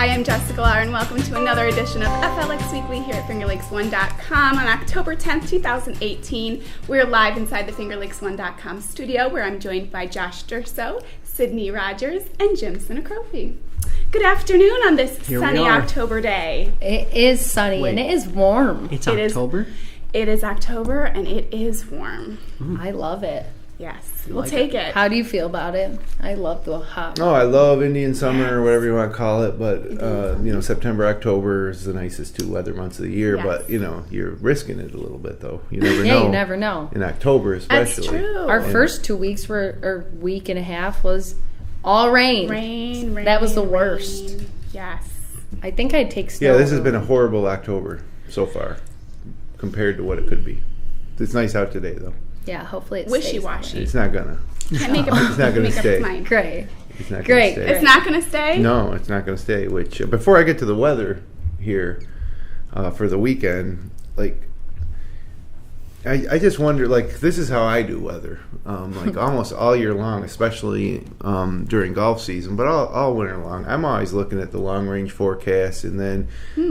Hi, I'm Jessica Lahr, and welcome to another edition of FLX Weekly here at FingerLakes1.com on October 10th, 2018. We're live inside the FingerLakes1.com studio, where I'm joined by Josh Durso, Sydney Rogers, and Jim Sinicropi. Good afternoon on this sunny October day. It is sunny and it is warm. It's October? It is October and it is warm. I love it. Yes, we'll take it. How do you feel about it? I love the hot. Oh, I love Indian summer or whatever you want to call it, but September, October is the nicest two weather months of the year. Yes. But you're risking it a little bit, though. You never know. Yeah, you never know. In October, especially. That's true. Our first 2 weeks or week and a half was all rain. Rain. That was the worst. Rain. Yes. I think I'd take snow. Yeah, this has been a horrible October so far compared to what it could be. It's nice out today, though. Yeah, hopefully it's wishy-washy. It's not gonna. Can't make It's not gonna stay. Great. It's not Great. gonna stay. It's not going to stay? No, it's not going to stay. Which before I get to the weather here for the weekend, I just wonder, this is how I do weather, almost all year long, especially during golf season, but all winter long. I'm always looking at the long range forecast, and then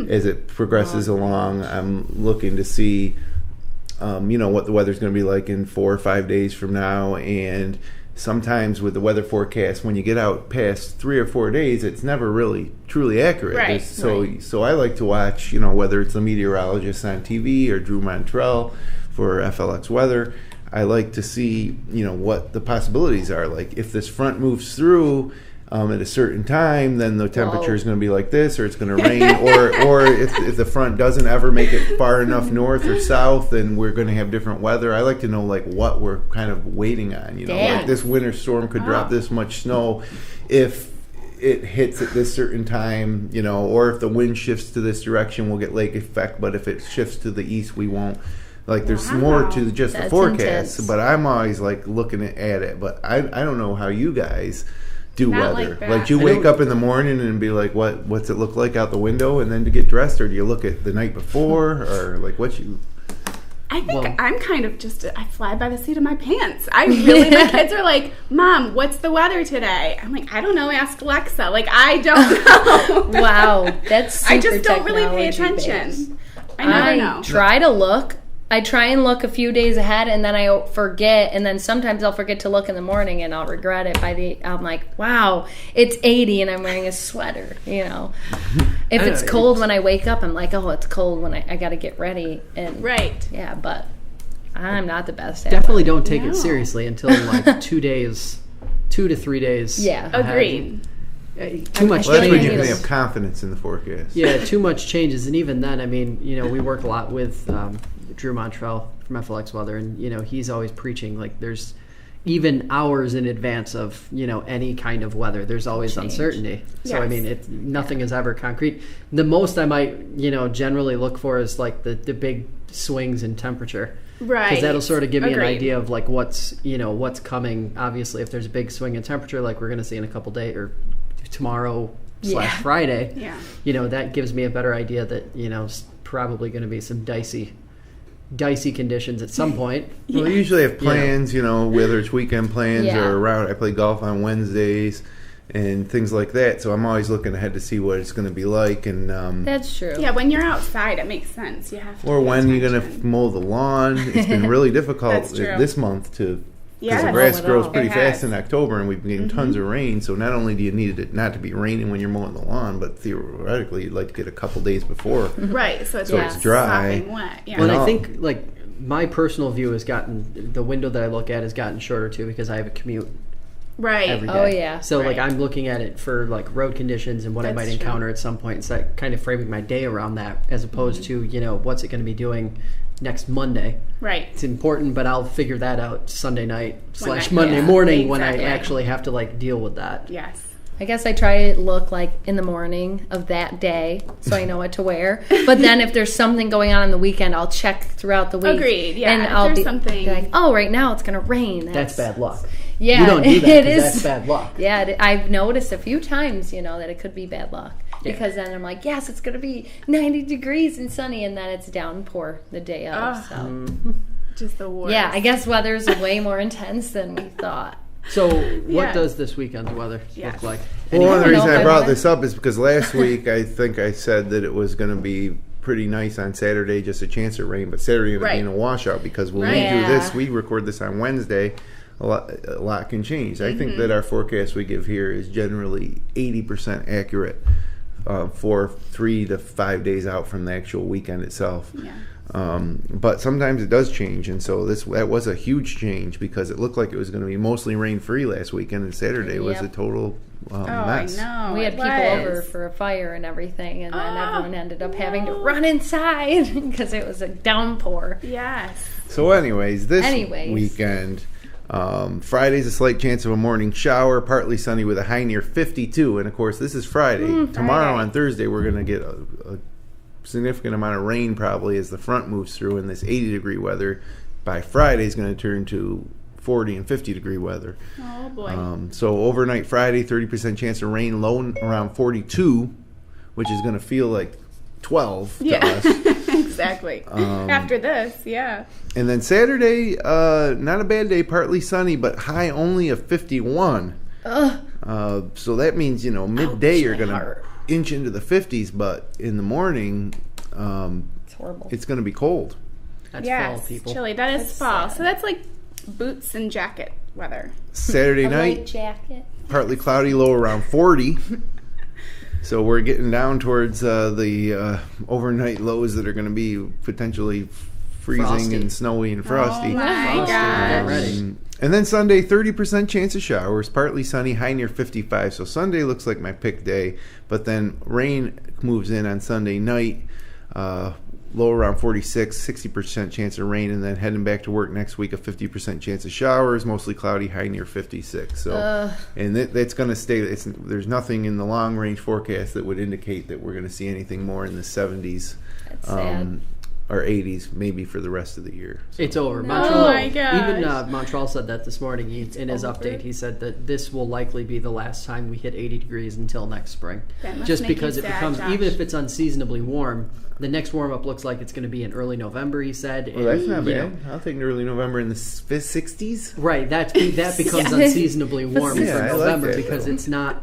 as it progresses along, I'm looking to see what the weather's going to be like in 4 or 5 days from now. And sometimes with the weather forecast, when you get out past 3 or 4 days, it's never really truly accurate. Right. So I like to watch, whether it's the meteorologist on TV or Drew Montrell for FLX Weather. I like to see, what the possibilities are. Like if this front moves through at a certain time, then the temperature is going to be like this, or it's going to rain, or if the front doesn't ever make it far enough north or south, then we're going to have different weather. I like to know what we're kind of waiting on. Like this winter storm could drop this much snow if it hits at this certain time, or if the wind shifts to this direction, we'll get lake effect, but if it shifts to the east, we won't. There's more to just the forecast, intense. But I'm always looking at it. But I don't know how you guys do Not weather. Like you wake up in the morning and be like, what's it look like out the window, and then to get dressed, or do you look at the night before, or I think I'm kind of I fly by the seat of my pants. My kids are like, Mom, what's the weather today? I'm like, I don't know, ask Alexa. I don't know. Wow, that's super I just don't really pay attention. Based. I never know. Try to look. I try and look a few days ahead, and then I forget, and then sometimes I'll forget to look in the morning, and I'll regret it I'm like, wow, it's 80, and I'm wearing a sweater, If it's cold when I wake up, I'm like, oh, it's cold when I got to get ready. And right. Yeah, but I'm not the best at Definitely don't take it seriously until 2 to 3 days. Yeah. ahead. Agreed. Too much changes. Well, that's when you can have confidence in the forecast. Yeah, too much changes, and even then, we work a lot with Drew Montrell from FLX Weather, and he's always preaching there's even hours in advance of any kind of weather. There's always uncertainty. So Yes. nothing is ever concrete. The most I might generally look for is the big swings in temperature. Right. Because that'll sort of give me an Agreed. idea of what's coming. Obviously, if there's a big swing in temperature, like we're going to see in a couple days or tomorrow / Friday, that gives me a better idea that it's probably going to be some dicey conditions at some point. Well, we usually have plans, whether it's weekend plans or around. I play golf on Wednesdays and things like that, so I'm always looking ahead to see what it's going to be like. And That's true. Yeah, when you're outside, it makes sense. You have to. Or when you're going to mow the lawn. It's been really difficult this month because the grass grows pretty fast in October, and we've been getting tons of rain. So not only do you need it not to be raining when you're mowing the lawn, but theoretically you'd like to get a couple days before. Right, so it's dry. sopping wet. Yeah. Well, and I think my personal view has gotten, the window that I look at has gotten shorter too, because I have a commute. Right. Every day. Oh, yeah. So I'm looking at it for road conditions and what I might encounter at some point. It's kind of framing my day around that, as opposed to what's it going to be doing next Monday. Right. It's important, but I'll figure that out Sunday night / Monday morning when I actually have to deal with that. Yes. I guess I try to look in the morning of that day so I know what to wear. But then if there's something going on the weekend, I'll check throughout the week. Agreed, yeah. And I'll be like, oh, right now it's going to rain. That's bad luck. Yeah, you don't do that, it is. That's bad luck. Yeah, I've noticed a few times, that it could be bad luck. Because then I'm like, yes, it's going to be 90 degrees and sunny, and then it's downpour the day of. So Just the worst. yeah, I guess weather's way more intense than we thought. So, what does this weekend's weather look like? Well, one of the reasons I brought this up is because last week I think I said that it was going to be pretty nice on Saturday, just a chance of rain, but Saturday ended up being a washout because when we do this, we record this on Wednesday, a lot can change. I think that our forecast we give here is generally 80% accurate for 3 to 5 days out from the actual weekend itself. Yeah. But sometimes it does change, and so that was a huge change because it looked like it was going to be mostly rain-free last weekend, and Saturday was a total mess. I know. We had people over for a fire and everything, and then everyone ended up having to run inside because it was a downpour. Yes. So anyways, this weekend, Friday's a slight chance of a morning shower, partly sunny with a high near 52, and of course this is Friday. Tomorrow on Thursday we're going to get a significant amount of rain probably as the front moves through, and this 80-degree weather by Friday is going to turn to 40 and 50-degree weather. Oh, boy. So overnight Friday, 30% chance of rain, low around 42, which is going to feel like 12 to us. Exactly. After this, And then Saturday, not a bad day, partly sunny, but high only of 51. So that means, midday you're going to inch into the 50s, but in the morning it's horrible. It's going to be cold. That's fall, people. Chilly. That's fall. Sad. So that's like boots and jacket weather. Saturday night, light jacket. Partly cloudy, low around 40. So we're getting down towards the overnight lows that are going to be potentially freezing frosty. And snowy and frosty. Oh my gosh. And then Sunday, 30% chance of showers, partly sunny, high near 55. So Sunday looks like my pick day, but then rain moves in on Sunday night, low around 46, 60% chance of rain, and then heading back to work next week, a 50% chance of showers, mostly cloudy, high near 56. So, and that's going to stay. There's nothing in the long range forecast that would indicate that we're going to see anything more in the 70s. That's sad. Or 80s, maybe for the rest of the year. So. It's over. No. Montreal, oh my gosh. Even Montreal said that this morning in his update. He said that this will likely be the last time we hit 80 degrees until next spring. Just because it becomes, even if it's unseasonably warm, the next warm-up looks like it's going to be in early November, he said. Well, that's not bad. I'll take early November in the 60s. Right, that becomes unseasonably warm for November because it's not,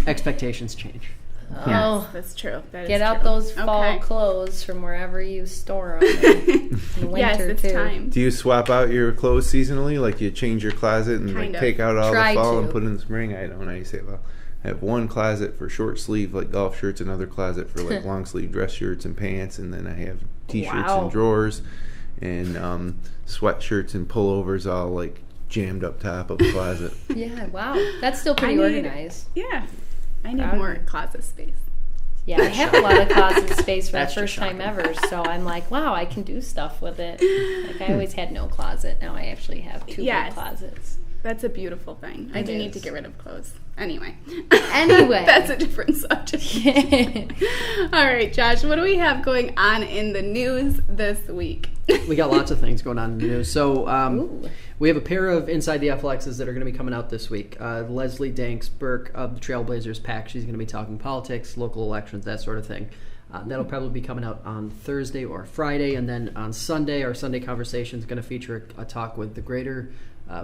expectations change. Oh, that's true. Get out those fall clothes from wherever you store them in the winter, it's time. Do you swap out your clothes seasonally? Like you change your closet and take out all the fall and put in the spring? I don't know. You say, well, I have one closet for short sleeve, like golf shirts, another closet for like long sleeve dress shirts and pants, and then I have t-shirts and drawers and sweatshirts and pullovers all like jammed up top of the closet. Yeah, wow. That's still pretty organized. Yeah. I need more closet space. Yeah, I have a lot of closet space for the first time ever, so I'm like, wow, I can do stuff with it. Like, I always had no closet. Now I actually have two big closets. That's a beautiful thing. I do need to get rid of clothes. Anyway. That's a different subject. All right, Josh, what do we have going on in the news this week? We got lots of things going on in the news. So we have a pair of Inside the FLXs that are going to be coming out this week. Leslie Danks-Burke of the Trailblazers PAC. She's going to be talking politics, local elections, that sort of thing. That'll probably be coming out on Thursday or Friday. And then on Sunday, our Sunday conversation is going to feature a talk with the Greater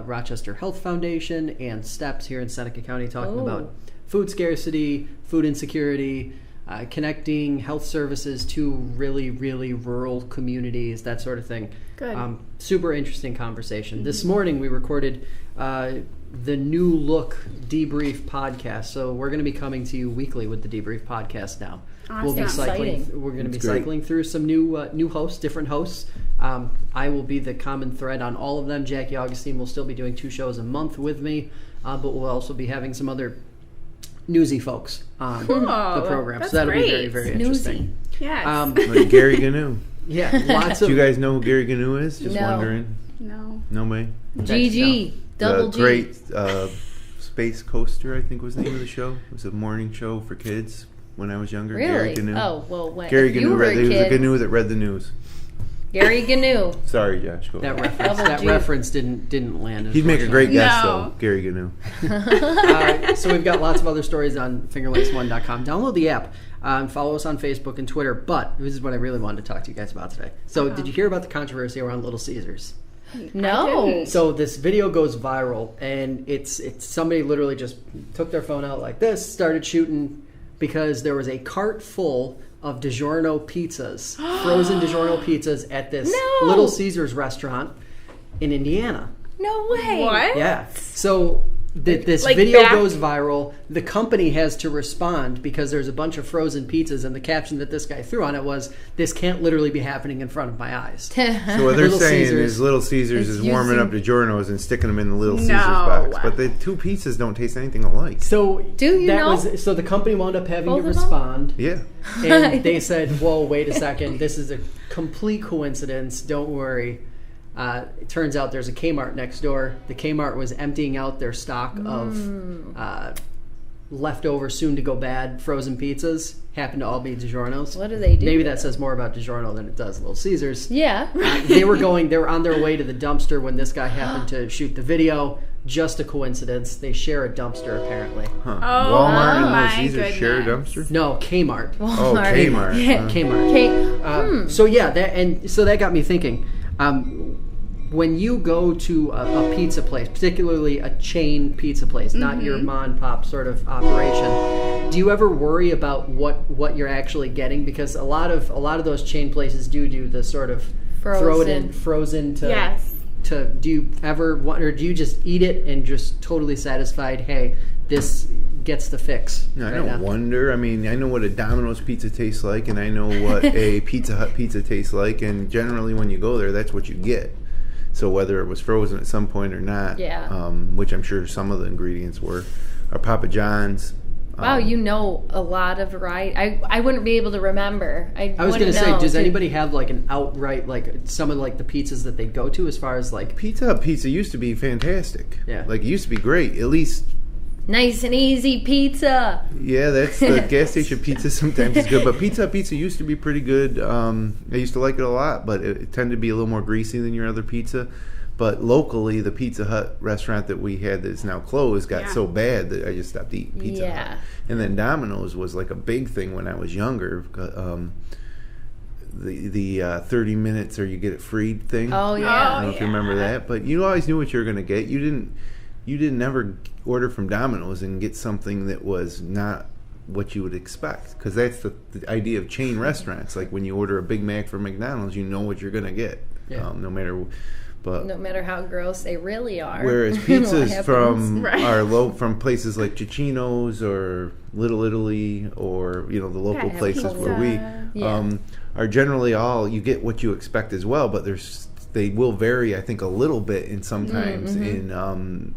Rochester Health Foundation and STEPS here in Seneca County, talking about food scarcity, food insecurity, connecting health services to really, really rural communities, that sort of thing. Good. Super interesting conversation. Mm-hmm. This morning we recorded the New Look Debrief podcast. So we're going to be coming to you weekly with the Debrief podcast now. Awesome. We'll be cycling. We're going to be cycling through some new hosts, different hosts. I will be the common thread on all of them. Jackie Augustine will still be doing 2 shows a month with me, but we'll also be having some other newsy folks on the program. So that'll be very, very interesting. Yes. Like Gary Gnu. Yeah, lots of. Do you guys know who Gary Gnu is? Just wondering. No. Nobody? GG. Double G. Great Space Coaster, I think was the name of the show. It was a morning show for kids when I was younger. Really? Gary Gnu. Oh, well, when Gary you Gnu were a he was kid. a Gnu that read the news. Gary Gnu. Sorry, Josh. Go ahead. That reference didn't land. He'd make a great guest, though, Gary Gnu. So we've got lots of other stories on fingerlinks1.com. Download the app. Follow us on Facebook and Twitter. But this is what I really wanted to talk to you guys about today. So did you hear about the controversy around Little Caesars? No. So this video goes viral, and it's somebody literally just took their phone out like this, started shooting, because there was a cart full of DiGiorno pizzas, frozen DiGiorno pizzas at this Little Caesars restaurant in Indiana. No way. What? Yeah. So this video goes viral. The company has to respond because there's a bunch of frozen pizzas, and the caption that this guy threw on it was, "This can't literally be happening in front of my eyes." So what they're saying is Little Caesars is warming up DiGiorno's and sticking them in the Little Caesars box. But the two pizzas don't taste anything alike. So so the company wound up having to respond. Yeah. And they said, "Whoa, wait a second. This is a complete coincidence. Don't worry." It turns out there's a Kmart next door. The Kmart was emptying out their stock of leftover, soon-to-go-bad frozen pizzas. Happened to all be DiGiorno's. What do they do? Maybe that says more about DiGiorno than it does Little Caesars. Yeah. They were on their way to the dumpster when this guy happened to shoot the video. Just a coincidence. They share a dumpster, apparently. Huh. Walmart and Little Caesars share a dumpster? No, Kmart. Walmart. Oh, Kmart. Yeah. Kmart. So yeah, that got me thinking. When you go to a pizza place, particularly a chain pizza place, not your mom and pop sort of operation, do you ever worry about what you're actually getting? Because a lot of those chain places do the sort of throw it in frozen to. Yes. Do you ever want, or do you just eat it and just totally satisfied? Hey, this gets the fix. No, I don't wonder. I mean, I know what a Domino's pizza tastes like, and I know what a Pizza Hut pizza tastes like, and generally when you go there, that's what you get. So whether it was frozen at some point or not, which I'm sure some of the ingredients were, or Papa John's. Wow, you know a lot of variety. I wouldn't be able to remember. I was going to say, does anybody have like an outright, like some of like the pizzas that they go to as far as like... Pizza Hut pizza used to be fantastic. Yeah. Like it used to be great, at least... Nice and easy pizza. Yeah, that's the gas station pizza sometimes is good. But Pizza Hut pizza used to be pretty good. I used to like it a lot, but it tended to be a little more greasy than your other pizza. But locally, the Pizza Hut restaurant that we had that's now closed got so bad that I just stopped eating Pizza Hut. And then Domino's was like a big thing when I was younger. The 30 minutes or you get it free thing. Oh, yeah. I don't know if you remember that. But you always knew what you were going to get. You didn't ever order from Domino's and get something that was not what you would expect, because that's the idea of chain restaurants. Like when you order a Big Mac from McDonald's, you know what you're going to get, no matter how gross they really are. Whereas pizzas from we like Cicino's or Little Italy or the local places where we are generally you get what you expect as well, but they will vary, I think, a little bit in sometimes in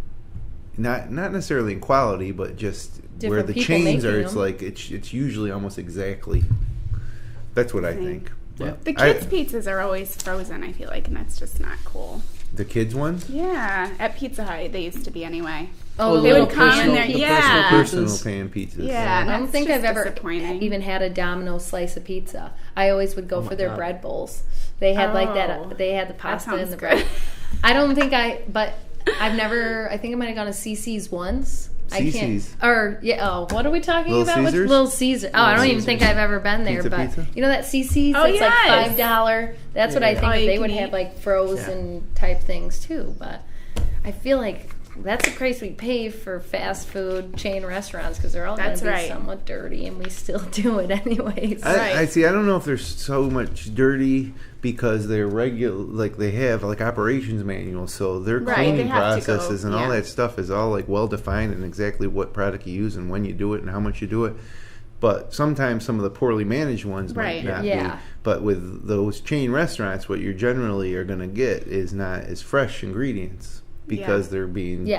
not necessarily in quality, but just different where the chains are. It's like it's usually almost exactly. That's what I think. Yeah. The kids' pizzas are always frozen, I feel like, and that's just not cool. The kids' ones? Yeah, at Pizza Hut they used to be anyway. Oh, they would come in there. Personal pan pizzas. Yeah, I don't think I've ever even had a Domino's slice of pizza. I always would go for their bread bowls. They had like that. They had the pasta and the bread. I don't think but I've never. I think I might have gone to CC's once. CC's. What are we talking Little about? Caesars? With Little Caesar. I don't even think I've ever been there. Pizza? You know that CC's? Oh, it's like $5. That's what I think they would have, like frozen type things too. But I feel like that's the price we pay for fast food chain restaurants, because they're all going to be somewhat dirty, and we still do it anyways. I see. I don't know if there's so much dirty because they're regular, like they have like operations manuals, so their cleaning processes and all that stuff is all like well defined and exactly what product you use and when you do it and how much you do it. But sometimes some of the poorly managed ones might not be. But with those chain restaurants, what you generally are going to get is not as fresh ingredients, because they're being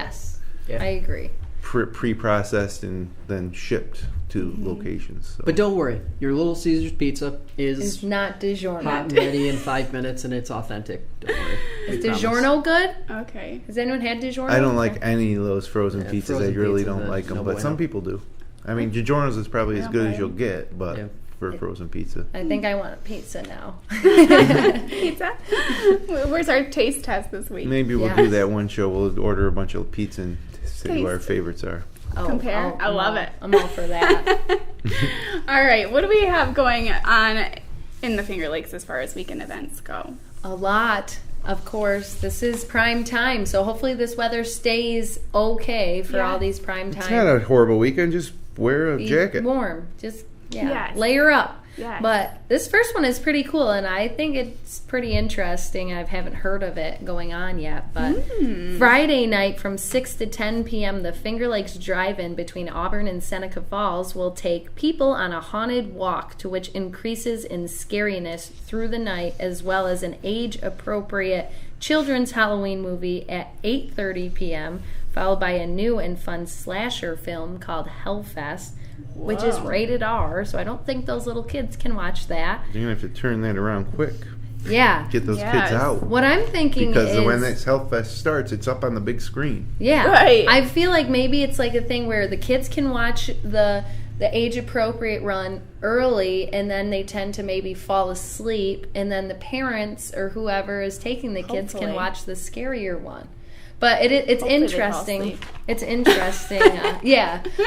I agree, pre-processed and then shipped to locations. So. But don't worry, your Little Caesars pizza is not DiGiorno. Hot and ready in 5 minutes, and it's authentic. Don't worry. Is DiGiorno good? Okay. Has anyone had DiGiorno? I don't like any of those frozen pizzas. I really don't like them, but some people do. I mean, DiGiorno's is probably as good as you'll get, but for frozen pizza. I think I want a pizza now. Pizza? Where's our taste test this week? Maybe we'll do that one show. We'll order a bunch of pizza and see what our favorites are. Compare? I love it. I'm all for that. All right. What do we have going on in the Finger Lakes as far as weekend events go? A lot. of course, this is prime time, so hopefully this weather stays okay for all these prime time. It's not a horrible weekend. Just wear a jacket. Warm. Just, layer up. Yes. But this first one is pretty cool, and I think it's pretty interesting. I haven't heard of it going on yet. But Friday night from 6 to 10 p.m., the Finger Lakes Drive-In between Auburn and Seneca Falls will take people on a haunted walk, to which increases in scariness through the night, as well as an age-appropriate children's Halloween movie at 8:30 p.m., followed by a new and fun slasher film called Hellfest, which is rated R, so I don't think those little kids can watch that. You're going to have to turn that around quick. Yeah. Get those kids out. What I'm thinking because is... when this Hellfest starts, it's up on the big screen. Yeah. Right. I feel like maybe it's like a thing where the kids can watch the age-appropriate run early, and then they tend to maybe fall asleep, and then the parents or whoever is taking the kids can watch the scarier one. But it's interesting. It's interesting.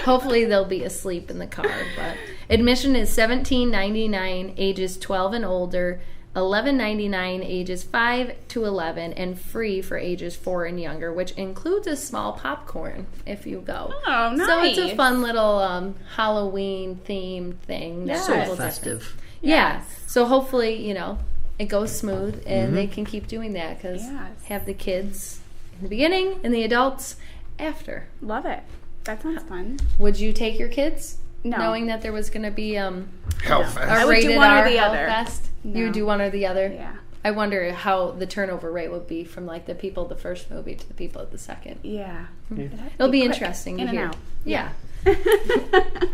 Hopefully they'll be asleep in the car. But admission is $17.99, ages 12 and older, $11.99, ages 5 to 11, and free for ages 4 and younger, which includes a small popcorn if you go. Oh, nice. So it's a fun little Halloween themed thing. Yes. So festive. Yeah. So hopefully, it goes smooth, and they can keep doing that, because have the kids in the beginning and the adults after. Love it. That sounds fun. Would you take your kids? No. Knowing that there was going to be Hellfest. I a would do rated one or R the other. Hellfest? No. You would do one or the other? Yeah. I wonder how the turnover rate would be from like the people at the first movie to the people at the second. Yeah. It'll be interesting to in hear. and out. Yeah.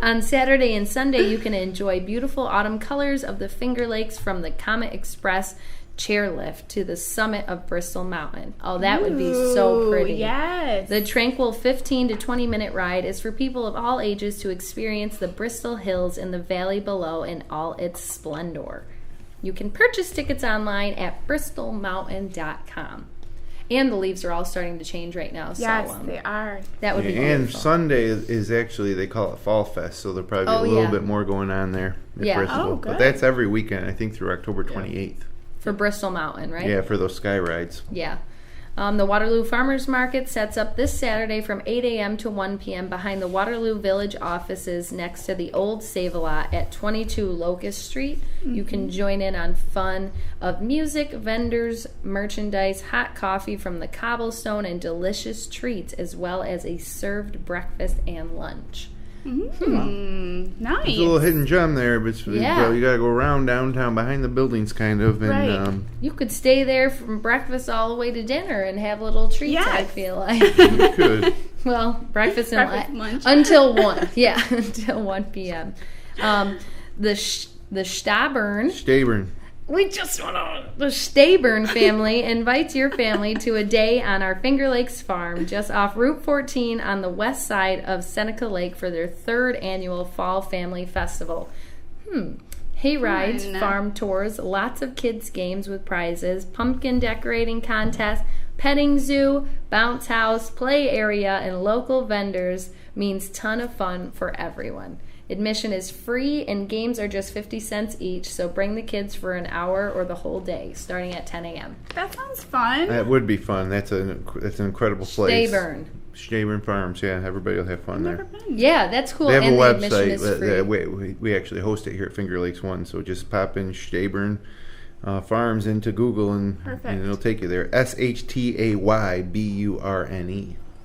On Saturday and Sunday, you can enjoy beautiful autumn colors of the Finger Lakes from the Comet Express chairlift to the summit of Bristol Mountain. Oh, that would be so pretty. Yes. The tranquil 15 to 20 minute ride is for people of all ages to experience the Bristol Hills and the valley below in all its splendor. You can purchase tickets online at bristolmountain.com. And the leaves are all starting to change right now. Yes, so, they are. That would be And wonderful. Sunday is actually, they call it Fall Fest, so there'll probably be a little bit more going on there at Bristol. Oh, good. But that's every weekend, I think, through October 28th. For Bristol Mountain, right? Yeah, for those sky rides. Yeah. The Waterloo Farmers Market sets up this Saturday from 8 a.m. to 1 p.m. behind the Waterloo Village offices next to the old Save-A-Lot at 22 Locust Street. Mm-hmm. You can join in on fun of music, vendors, merchandise, hot coffee from the cobblestone, and delicious treats, as well as a served breakfast and lunch. Mm-hmm. Nice. There's a little hidden gem there, but you got to go around downtown behind the buildings, kind of. And, right. You could stay there from breakfast all the way to dinner and have little treats, yes. I feel like. You could. Well, breakfast and lunch. Until 1. Yeah, until 1 p.m. The Staburn. The Staburn family invites your family to a day on our Finger Lakes farm just off Route 14 on the west side of Seneca Lake for their 3rd annual Fall Family Festival. Hay rides, farm tours, lots of kids' games with prizes, pumpkin decorating contest, petting zoo, bounce house, play area, and local vendors means ton of fun for everyone. Admission is free, and games are just 50 cents each, so bring the kids for an hour or the whole day, starting at 10 a.m. That sounds fun. That would be fun. That's an incredible place. Staburn Farms, yeah. Everybody will have fun there. Yeah, that's cool. They have and a the website. We actually host it here at Finger Lakes 1, so just pop in Staburn Farms into Google, and it'll take you there. SHTAYBURNE.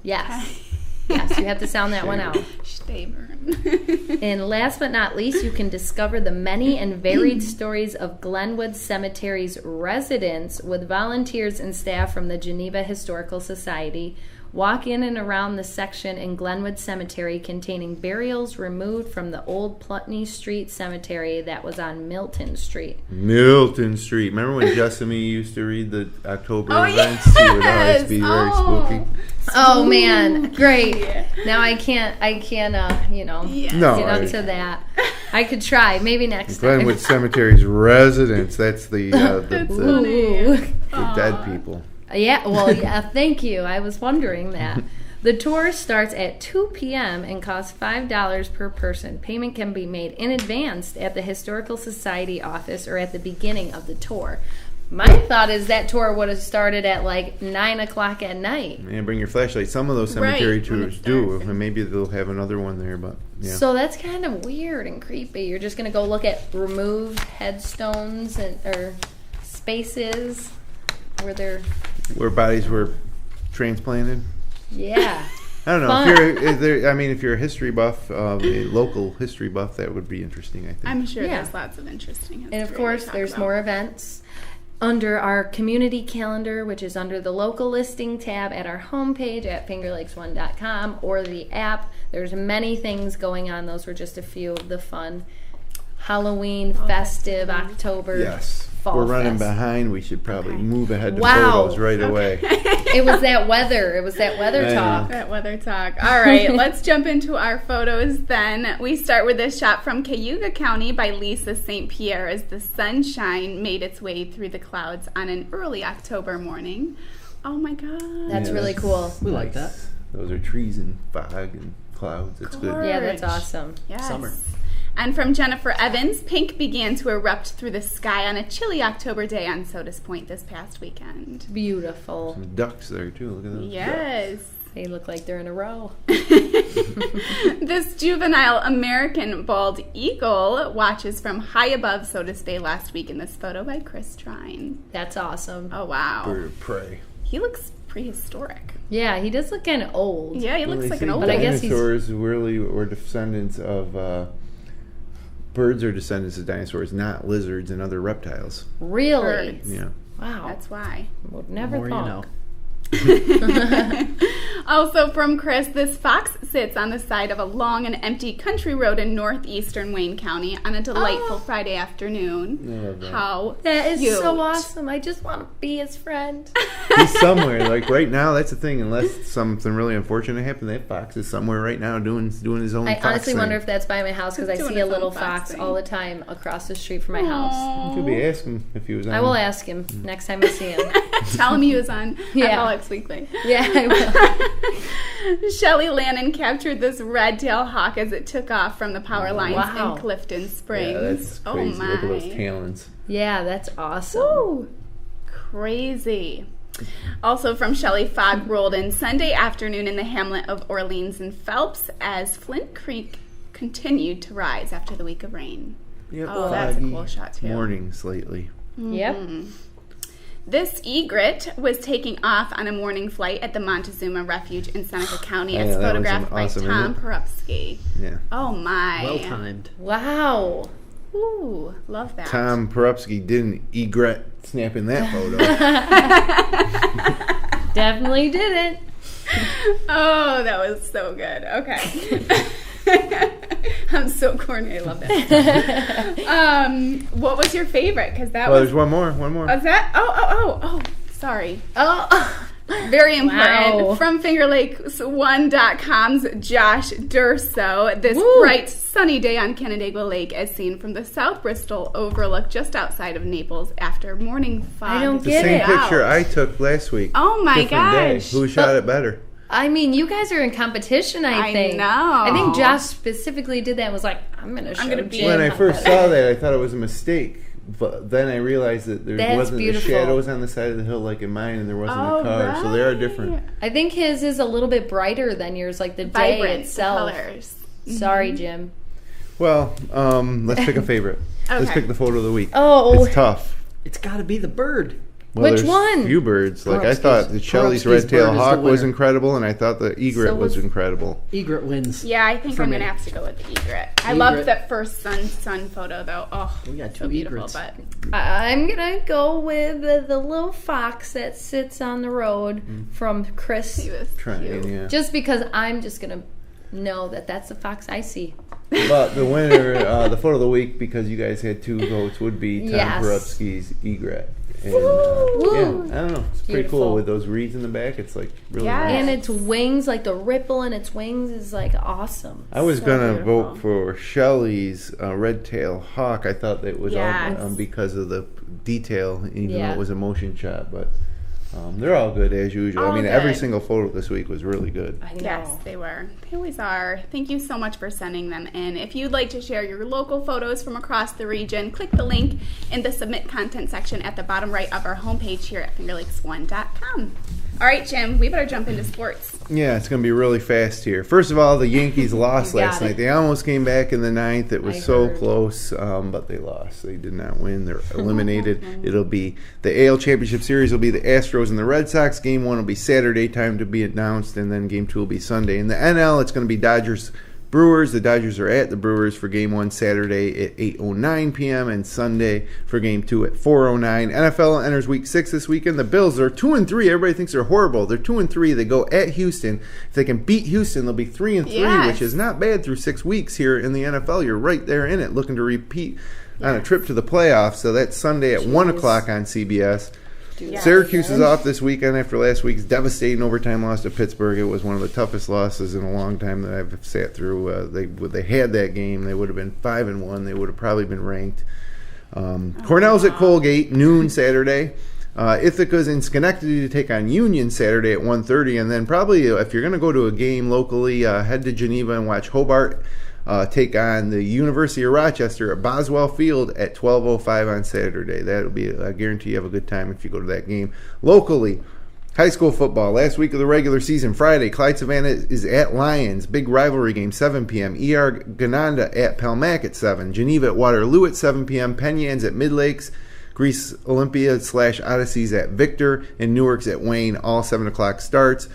Yes. Yes, you have to sound that one out. Staburn. And last but not least, you can discover the many and varied stories of Glenwood Cemetery's residents with volunteers and staff from the Geneva Historical Society. Walk in and around the section in Glenwood Cemetery containing burials removed from the old Putney Street Cemetery that was on Milton Street. Remember when Jessica used to read the October events? Yes. It would always be very spooky. Oh man, great! Now I can't, yes. get up to that. I could try, maybe next time. Glenwood Cemetery's residents. That's the dead people. Yeah, thank you. I was wondering that. The tour starts at 2 p.m. and costs $5 per person. Payment can be made in advance at the Historical Society office or at the beginning of the tour. My thought is that tour would have started at like 9 o'clock at night. And bring your flashlight. Some of those cemetery Right, when tours it's do, dark. and maybe they'll have another one there. But yeah, So that's kind of weird and creepy. You're just going to go look at removed headstones or spaces where bodies were transplanted. Yeah. I don't know. Fun. If you're a history buff, a local history buff, that would be interesting. I think. I'm sure Yeah. there's lots of interesting history. And of course, to talk there's about. more events under our community calendar, which is under the local listing tab at our homepage at fingerlakes1.com or the app. There's many things going on. Those were just a few of the fun Halloween, festive, October. Yes. Fall We're running fest. behind. We should probably move ahead to Wow. photos right away. It was that weather. It was that weather I know. talk. That weather talk. All right, let's jump into our photos then. We start with this shot from Cayuga County by Lisa St. Pierre as the sunshine made its way through the clouds on an early October morning. Oh my God. That's Yeah, really cool. We like that. Those are trees and fog and clouds. It's good. Yeah, that's Gorge. awesome. Yes. Summer. And from Jennifer Evans, pink began to erupt through the sky on a chilly October day on Sodas Point this past weekend. Beautiful. Some ducks there too. Look at those. Yes. They look like they're in a row. This juvenile American bald eagle watches from high above Sodas Bay last week in this photo by Chris Trine. That's awesome. Oh, wow. Bird of prey. He looks prehistoric. Yeah, he does look kind of old. Yeah, he looks like an old But I one. guess he's- dinosaurs really were descendants of. Birds are descendants of dinosaurs, not lizards and other reptiles. Really? Birds. Yeah. Wow. That's why. Would never More you thought. know. Also from Chris, this fox sits on the side of a long and empty country road in northeastern Wayne County on a delightful Friday afternoon. I love that. How That is cute. so awesome. I just want to be his friend. He's somewhere. Like right now, that's the thing. Unless something really unfortunate happened, that fox is somewhere right now doing his own. I fox honestly thing. wonder if that's by my house because I Doing see a his little own fox fox thing. all the time across the street from my house. You could be asking if he was. On. I will ask him next time I see him. Tell him he was on Yeah. FLX Weekly. Yeah, I will. Shelley Lannon captured this red-tailed hawk as it took off from the power lines Wow. in Clifton Springs. Yeah, that's Oh crazy. my. Look at those talons. Yeah, that's awesome. Woo! Crazy. Also from Shelley, fog rolled in Sunday afternoon in the hamlet of Orleans and Phelps as Flint Creek continued to rise after the week of rain. Yep. Oh, that's a foggy cool shot, too. Mornings lately. Yep. This egret was taking off on a morning flight at the Montezuma Refuge in Seneca County Oh, as yeah, that was photographed by awesome, Tom isn't Perupsky. Yeah. Oh my. Well timed. Wow. Ooh, love that. Tom Perupsky didn't egret snapping that photo. Definitely didn't. Oh, that was so good. Okay. I'm so corny. I love that. What was your favorite? Because that Well, was. there's one more. One more. Was that? Oh. Sorry. Oh. Very important. Wow. From FingerLakes1.com's Josh Durso, this Woo. bright, sunny day on Canandaigua Lake as seen from the South Bristol overlook just outside of Naples after morning fog. I don't The get same it. picture I took last week. Oh my Different day. gosh. Who shot it better? I mean, you guys are in competition, I think. know. I think Josh specifically did that and was like, I'm going to show gonna be- Jim When I how first better. saw that, I thought it was a mistake. But then I realized that there That's wasn't beautiful. the shadows on the side of the hill like in mine, and there wasn't Oh, a car. So they are right. different. I think his is a little bit brighter than yours, like the Vibrant, day the itself. colors. Sorry, Jim. Well, let's pick a favorite. Let's Okay. pick the photo of the week. Oh, It's tough. It's got to be the bird. Well, Which there's one? Few birds. Like I Perupsky's- thought, the Shelley's Perupsky's red-tailed bird is the hawk was winner. incredible, and I thought the egret So was was- incredible. Egret wins. Yeah, I think For I'm me. going to have to go with the egret. I Egret. loved that first sun photo, though. Oh, We got so two beautiful. egrets. But I'm going to go with the little fox that sits on the road from Chris. he was Trying, cute. yeah. Just because I'm just going to know that that's the fox I see. But the winner, the photo of the week, because you guys had two votes, would be Tom Yes. Perupsky's egret. And, Woo! yeah, I don't know. It's pretty Beautiful. cool with those reeds in the back. It's like really Yes. nice. And its wings, like the ripple in its wings is like awesome. I was So gonna beautiful. vote for Shelley's red-tailed hawk. I thought that was Yes. all because of the detail, even though Yeah. it was a motion shot. But They're all good as usual. All I mean, good. every single photo this week was really good. I know. Yes, they were. They always are. Thank you so much for sending them in. If you'd like to share your local photos from across the region, click the link in the Submit Content section at the bottom right of our homepage here at FingerLakes1.com. All right, Jim, we better jump into sports. Yeah, it's going to be really fast here. First of all, the Yankees lost last night. They almost came back in the ninth. It was so close, but they lost. They did not win. They're eliminated. It'll be the AL Championship Series will be the Astros and the Red Sox. Game 1 will be Saturday, time to be announced, and then Game 2 will be Sunday. In the NL, it's going to be Dodgers Brewers. The Dodgers are at the Brewers for Game 1 Saturday at 8:09 p.m. and Sunday for Game 2 at 4:09. NFL enters Week 6 this weekend. The Bills are 2-3. Everybody thinks they're horrible. They're 2-3. They go at Houston. If they can beat Houston, they'll be 3-3, which is not bad through 6 weeks here in the NFL. You're right there in it, looking to repeat on a trip to the playoffs. So that's Sunday at 1 o'clock on CBS. Syracuse is off this weekend after last week's devastating overtime loss to Pittsburgh. It was one of the toughest losses in a long time that I've sat through. They had that game. They would have been 5-1. They would have probably been ranked. Cornell's at Colgate, noon Saturday. Ithaca's in Schenectady to take on Union Saturday at 1:30. And then probably if you're going to go to a game locally, head to Geneva and watch Hobart take on the University of Rochester at Boswell Field at 12:05 on Saturday. That'll be, I guarantee you have a good time if you go to that game. Locally, high school football, last week of the regular season, Friday, Clyde Savannah is at Lions. Big rivalry game, 7 p.m. ER Gananda at Pelmac at 7. Geneva at Waterloo at 7 p.m. Penyans at Midlakes. Greece Olympia / Odysseys at Victor. And Newark's at Wayne. All 7 o'clock starts.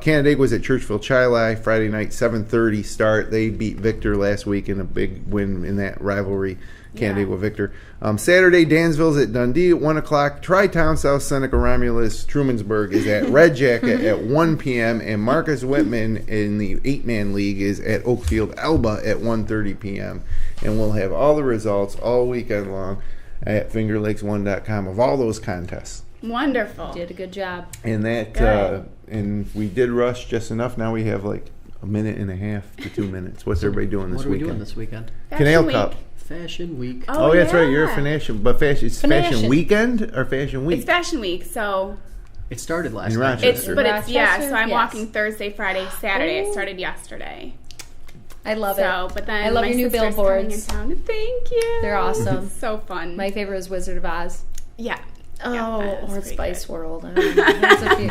Canandaigua was at Churchville Chili Friday night, 7:30 start. They beat Victor last week in a big win in that rivalry, Canandaigua Victor. Saturday, Dansville's at Dundee at 1 o'clock. Tri-Town South Seneca Romulus Trumansburg is at Red Jacket at 1 p.m. And Marcus Whitman in the 8-man league is at Oakfield Elba at 1:30 p.m. And we'll have all the results all weekend long at FingerLakes1.com of all those contests. Wonderful. You did a good job. And that, and we did rush just enough. Now we have like a minute and a half to 2 minutes. What's everybody doing this weekend? What are we doing this weekend? Canal Cup. Fashion Week. Oh, that's right. You're a fashion, but fashion. It's Fashion Weekend or Fashion Week? It's Fashion Week, so it started last in night. Rochester. So I'm walking Thursday, Friday, Saturday. It started yesterday. I love it. But then I love my your new sister's billboards. coming in town. Thank you. They're awesome. So fun. My favorite is Wizard of Oz. Yeah. Or Spice World. I don't know. There's a few.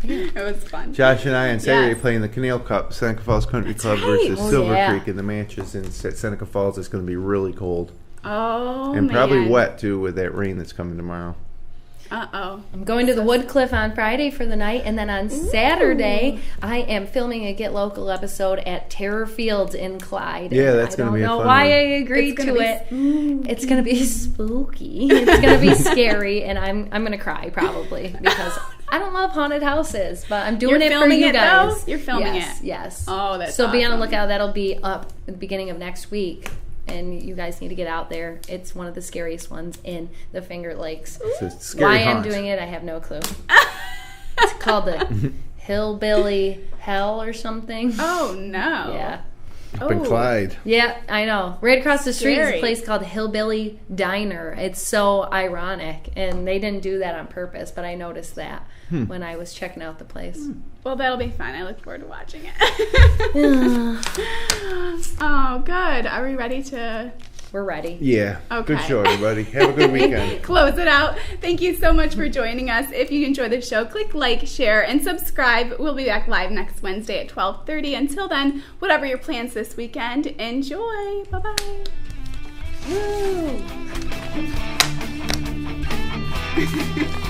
It was fun. Josh and I on Saturday playing the Canal Cup, Seneca Falls Country Club versus Silver Creek in the matches in Seneca Falls. It's going to be really cold. Oh, and probably wet, too, with that rain that's coming tomorrow. Uh-oh. I'm going to the Woodcliff on Friday for the night, and then on Saturday, I am filming a Get Local episode at Terror Fields in Clyde. Yeah, that's going to be a fun one. I don't know why I agreed to it. It's going to be spooky. It's going to be scary, and I'm going to cry probably because I don't love haunted houses, but I'm doing it for you guys. You're filming it? Yes. Oh, that's So be on the lookout. That'll be up at the beginning of next week. And you guys need to get out there. It's one of the scariest ones in the Finger Lakes. It's a scary Why I'm doing it, I have no clue. It's called the Hillbilly Hell or something. Oh, no. Yeah. Up in Clyde. Yeah, I know. Right across the street is a place called Hillbilly Diner. It's so ironic. And they didn't do that on purpose, but I noticed that when I was checking out the place. Well, that'll be fun. I look forward to watching it. Oh, good. Are we ready to... We're ready. Yeah. Okay. Good show, everybody. Have a good weekend. Close it out. Thank you so much for joining us. If you enjoy the show, click like, share, and subscribe. We'll be back live next Wednesday at 12:30. Until then, whatever your plans this weekend, enjoy. Bye-bye. Woo.